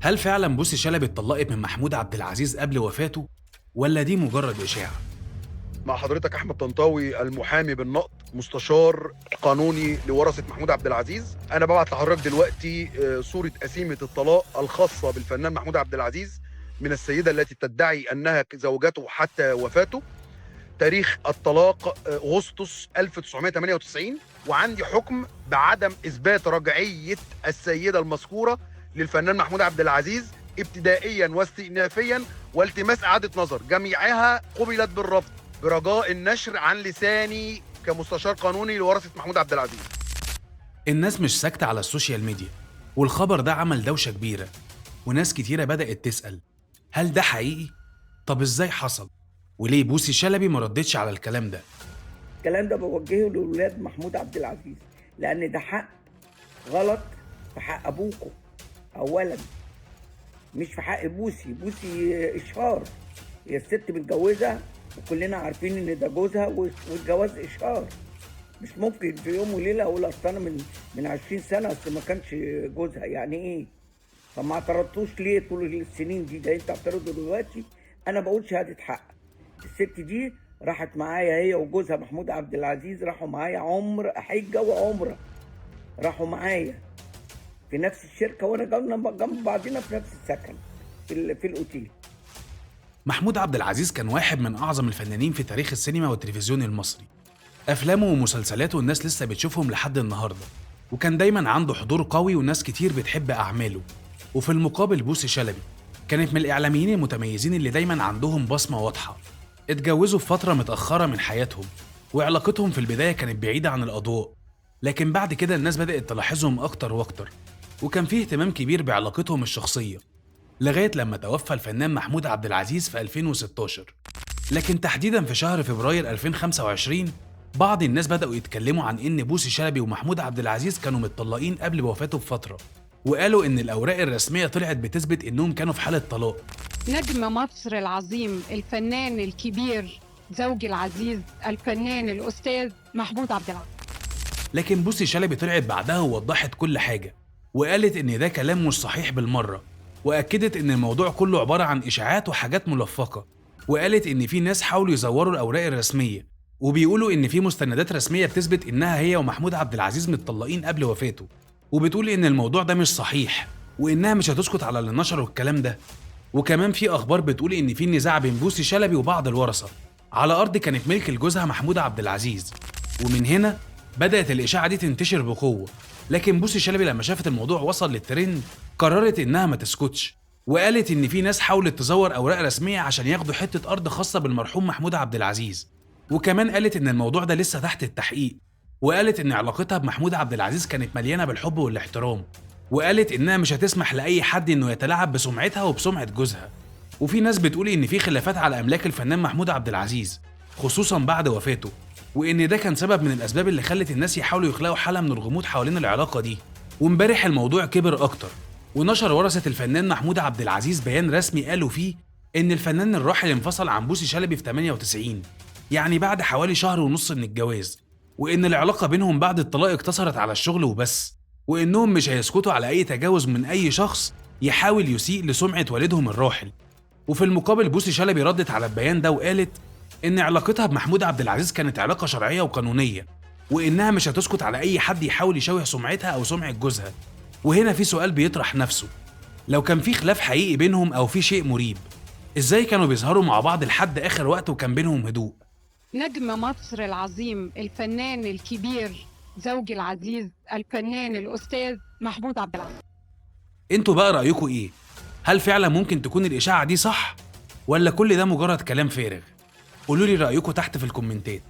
هل فعلا بوسي شلبي اتطلقت من محمود عبد العزيز قبل وفاته ولا دي مجرد إشاعة؟ مع حضرتك احمد طنطاوي المحامي بالنقد، مستشار قانوني لورثه محمود عبد العزيز. انا ببعت لحضرتك دلوقتي صوره قسيمه الطلاق الخاصه بالفنان محمود عبد العزيز من السيده التي تدعي انها زوجته حتى وفاته. تاريخ الطلاق اغسطس 1998، وعندي حكم بعدم اثبات رجعيه السيده المذكوره للفنان محمود عبد العزيز ابتدائيا واستئنافيا، والتماس اعاده نظر جميعها قبلت بالرفض، برجاء النشر عن لساني كمستشار قانوني لورثه محمود عبد العزيز. الناس مش ساكتة على السوشيال ميديا، والخبر ده عمل دوشة كبيرة، وناس كتيرة بدأت تسأل هل ده حقيقي؟ طب ازاي حصل؟ وليه بوسي شلبي ما ردتش على الكلام ده؟ الكلام ده بوجهه لأولاد محمود عبد العزيز، لأن ده حق غلط في حق أبوكم أولا، مش في حق بوسي. بوسي إشهار، هي الست متجوزة وكلنا عارفين إن ده جوزها، والجواز إشهار. مش ممكن في يوم وليلة أقول أصل أنا من 20 سنة أصل ما كانش جوزها، يعني إيه؟ طب ما اعترضتوش ليه طول السنين دي؟ ده أنت اعترضوا دلوقتي. أنا بقول شهادة حق، الست دي راحت معايا هي وجوزها محمود عبد العزيز، راحوا معايا حجة وعمرة، راحوا معايا في نفس الشركة، وانا جنب بعضنا في نفس السكن في الأوتيل. محمود عبد العزيز كان واحد من أعظم الفنانين في تاريخ السينما والتلفزيون المصري. أفلامه ومسلسلاته الناس لسه بتشوفهم لحد النهاردة، وكان دايما عنده حضور قوي وناس كتير بتحب أعماله. وفي المقابل بوسي شلبي كانت من الإعلاميين المتميزين اللي دايما عندهم بصمة واضحة. اتجوزوا في فترة متأخرة من حياتهم، وعلاقتهم في البداية كانت بعيدة عن الأضواء، لكن بعد كده الناس بدأت تلاحظهم أكتر وأكتر، وكان فيه اهتمام كبير بعلاقتهم الشخصية، لغاية لما توفى الفنان محمود عبد العزيز في 2016. لكن تحديدا في شهر فبراير 2025 بعض الناس بدأوا يتكلموا عن إن بوسي شلبي ومحمود عبد العزيز كانوا متطلقين قبل وفاته بفترة، وقالوا إن الأوراق الرسمية طلعت بتثبت إنهم كانوا في حالة طلاق. نجم مصر العظيم، الفنان الكبير، زوجي العزيز، الفنان الأستاذ محمود عبد العزيز. لكن بوسي شلبي طلعت بعدها ووضحت كل حاجة، وقالت إن ده كلام مش صحيح بالمرة، وأكدت إن الموضوع كله عبارة عن إشاعات وحاجات ملفقة، وقالت إن في ناس حاولوا يزوروا الأوراق الرسمية، وبيقولوا إن في مستندات رسمية بتثبت إنها هي ومحمود عبد العزيز متطلقين قبل وفاته، وبتقول إن الموضوع ده مش صحيح، وإنها مش هتسكت على اللي نشروا الكلام ده. وكمان في أخبار بتقول إن في نزاع بين بوسي شلبي وبعض الورثة على أرض كانت ملك لجوزها محمود عبد العزيز، ومن هنا بدأت الإشاعة دي تنتشر بقوة. لكن بوسي شلبي لما شافت الموضوع وصل للترند قررت إنها ما تسكتش، وقالت إن في ناس حاولت تزور أوراق رسمية عشان ياخدوا حتة أرض خاصة بالمرحوم محمود عبد العزيز. وكمان قالت إن الموضوع ده لسه تحت التحقيق، وقالت إن علاقتها بمحمود عبد العزيز كانت مليانة بالحب والاحترام، وقالت إنها مش هتسمح لأي حد إنه يتلاعب بسمعتها وبسمعة جوزها. وفي ناس بتقول إن في خلافات على أملاك الفنان محمود عبد العزيز خصوصا بعد وفاته، وإن ده كان سبب من الأسباب اللي خلت الناس يحاولوا يخلقوا حالة من الغموض حوالين العلاقة دي. وامبارح الموضوع كبر أكتر، ونشر ورثة الفنان محمود عبد العزيز بيان رسمي قالوا فيه إن الفنان الراحل انفصل عن بوسي شلبي في 98، يعني بعد حوالي شهر ونص من الجواز، وإن العلاقة بينهم بعد الطلاق اقتصرت على الشغل وبس، وإنهم مش هيسكتوا على أي تجاوز من أي شخص يحاول يسيء لسمعة والدهم الراحل. وفي المقابل بوسي شلبي ردت على البيان ده وقالت إن علاقتها بمحمود عبد العزيز كانت علاقة شرعية وقانونية، وإنها مش هتسكت على أي حد يحاول يشوه سمعتها أو سمعة جوزها. وهنا في سؤال بيطرح نفسه، لو كان في خلاف حقيقي بينهم أو في شيء مريب، إزاي كانوا بيظهروا مع بعض لحد آخر وقت وكان بينهم هدوء؟ نجم مصر العظيم، الفنان الكبير، زوجي العزيز، الفنان الأستاذ محمود عبد العزيز. انتوا بقى رأيكم إيه؟ هل فعلا ممكن تكون الإشاعة دي صح؟ ولا كل ده مجرد كلام فارغ؟ قولوا لي رأيكم تحت في الكومنتات.